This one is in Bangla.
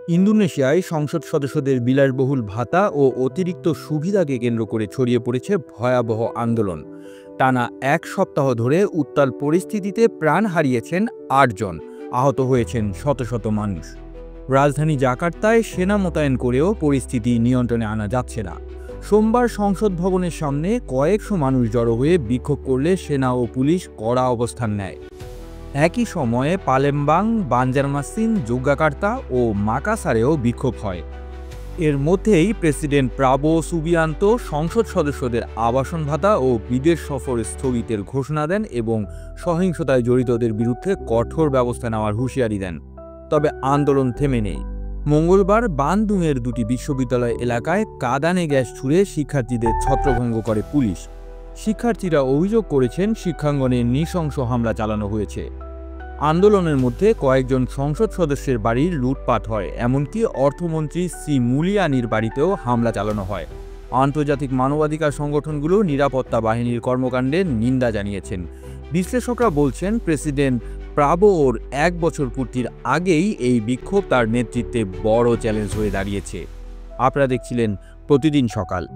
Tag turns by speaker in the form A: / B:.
A: ইন্দোনেশিয়ায় সংসদ সদস্যদের বিলাসবহুল ভাতা ও অতিরিক্ত সুবিধাকে কেন্দ্র করে ছড়িয়ে পড়েছে ভয়াবহ আন্দোলন। টানা এক সপ্তাহ ধরে উত্তাল পরিস্থিতিতে প্রাণ হারিয়েছেন ৮ জন, আহত হয়েছেন শত শত মানুষ। রাজধানী জাকার্তায় সেনা মোতায়েন করেও পরিস্থিতি নিয়ন্ত্রণে আনা যাচ্ছে না। সোমবার সংসদ ভবনের সামনে কয়েকশো মানুষ জড়ো হয়ে বিক্ষোভ করলে সেনা ও পুলিশ কড়া অবস্থান নেয়। একই সময়ে পালেমবাং, বাঞ্জারমাসিন, যুগাকার্তা ও মাকাসারেও বিক্ষোভ হয়। এর মধ্যেই প্রেসিডেন্ট প্রাবো সুবিয়ান্তো সংসদ সদস্যদের আবাসন ভাতা ও বিদেশ সফর স্থগিতের ঘোষণা দেন এবং সহিংসতায় জড়িতদের বিরুদ্ধে কঠোর ব্যবস্থা নেওয়ার হুঁশিয়ারি দেন। তবে আন্দোলন থেমে নেই। মঙ্গলবার বানদুংয়ের দুটি বিশ্ববিদ্যালয় এলাকায় কাঁদানে গ্যাস ছুড়ে শিক্ষার্থীদের ছত্রভঙ্গ করে পুলিশ। শিক্ষার্থীরা অভিযোগ করেছেন শিক্ষাঙ্গনে নৃশংস হামলা চালানো হয়েছে। আন্দোলনের মধ্যে কয়েকজন সংসদ সদস্যের বাড়ির লুটপাট হয়, এমনকি অর্থমন্ত্রী সি মুলিয়ানির বাড়িতেও হামলা চালানো হয়। আন্তর্জাতিক মানবাধিকার সংগঠনগুলো নিরাপত্তা বাহিনীর কর্মকাণ্ডের নিন্দা জানিয়েছেন। বিশ্লেষকরা বলছেন, প্রেসিডেন্ট প্রাবোর ১ বছর পূর্তির আগেই এই বিক্ষোভ তার নেতৃত্বে বড় চ্যালেঞ্জ হয়ে দাঁড়িয়েছে। আপনারা দেখছিলেন প্রতিদিন সকাল।